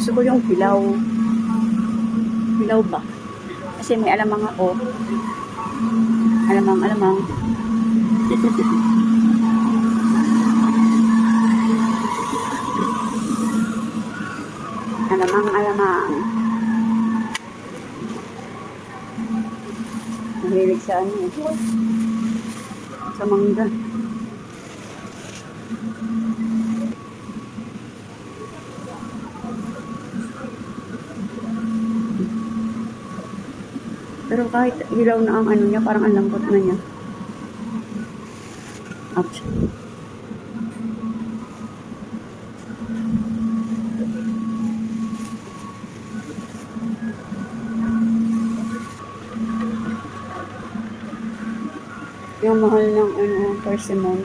Gusto ko yung pilaw. Pilaw ba? Kasi may alamang ako. Alamang. alamang. Mahilig sa ano eh. Sa mangga. Pero kahit hilaw na ang ano niya, parang ang lambot na niya. Ouch. Yung mahal ng ano, persimmon.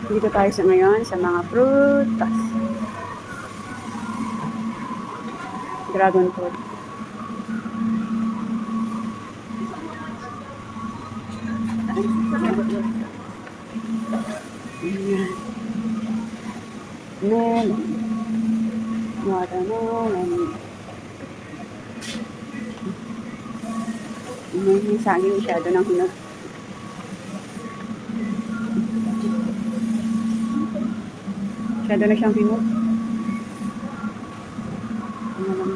Dito tayo sa ngayon sa mga prutas. Dragon fruit. Ayan. Melon. Watermelon. Yung saging masyado ng hinog. Masyado na siyang hinog. Ano lang.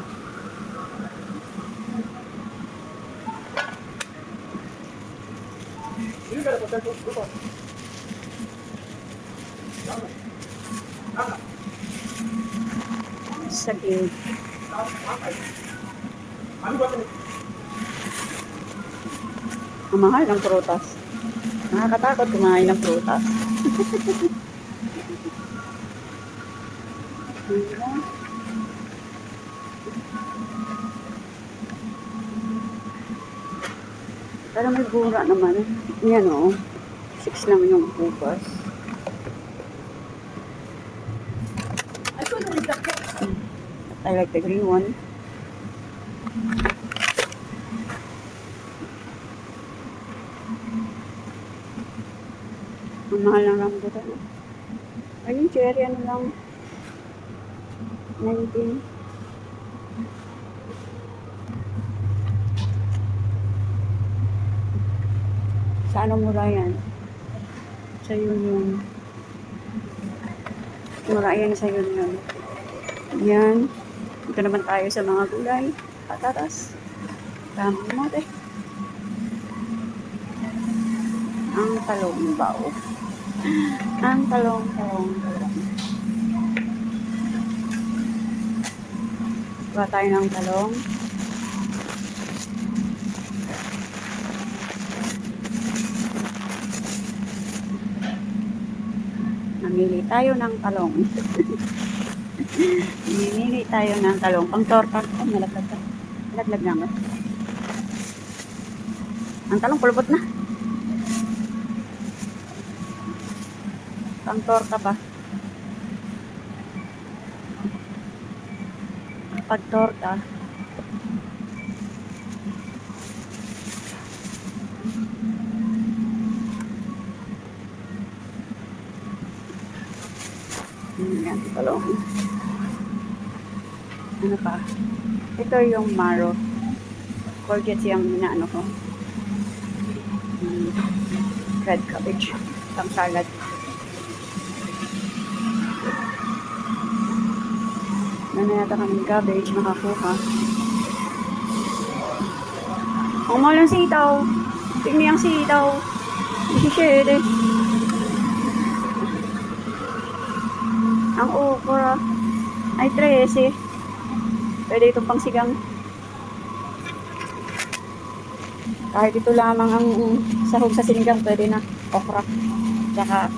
Saging. Ang mahal ng prutas. Nakakatakot kumain ng prutas. Pero may gura naman. Yan o. 6 lang yung bukas. I like the green one. Ang mahal ng rambutan. Ay, yung cherry ano lang. 19. Sa ano mura yan? Sa Union. Mura yan sa Union. Yan. Ito naman tayo sa mga gulay. Patatas. Tama mo eh. Ang talong bao. Ang talong. Kuha tayo ng talong. Namili tayo ng talong. Namili tayo ng talong. Pang torta. Oh, nalaglag ka. Nalaglag naman. Ang talong pulbot na. Pang torta ba? Pag torta. Yan, talong. Ano pa? Ito yung marrow. Courgette yung inaano ko. Red cabbage. Pang salad. Na yata kaming cabbage makakuha. Ang mahal ng sitaw. Tingnan yung sitaw. Isishede. Ang okra ay 13. Pwede itong pangsigang. Kahit ito lamang ang sahog sa sinigang, pwede na. Okra. Tsaka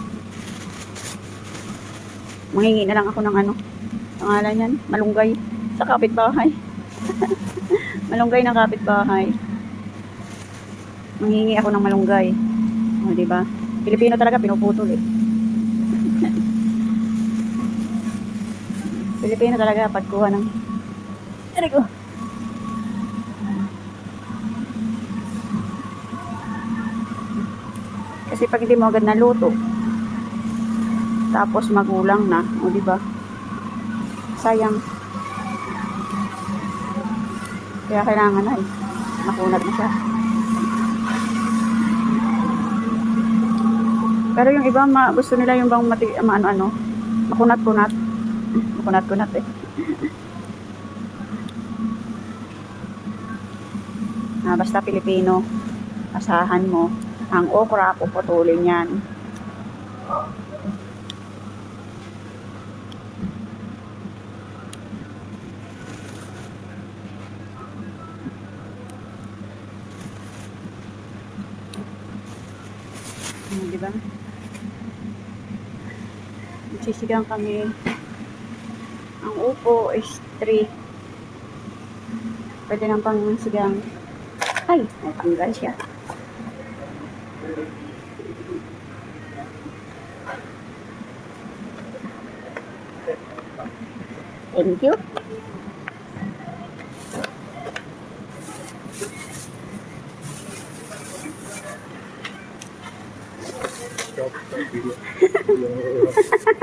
manghingi na lang ako ng ano. Pangalan yan, malunggay sa kapitbahay. Malunggay ng kapitbahay. Manghingi ako ng malunggay. O, di ba? Pilipino talaga, pinuputol eh. Pilipino talaga, pagkuha ng... Aray ko. Kasi pag hindi mo agad naluto, tapos magulang na, o di ba? Sayang. Kaya kailangan na eh. Nakunat na siya. Pero yung iba, gusto nila yung bang ano, makunat-kunat. Makunat-kunat eh. Basta Pilipino, asahan mo. Ang okra, puputulin yan. Di ba? Sisigang kami. Ang upo is 3. Pwede ng pang sigang. Ay, natanggal siya. Thank you. Stop video.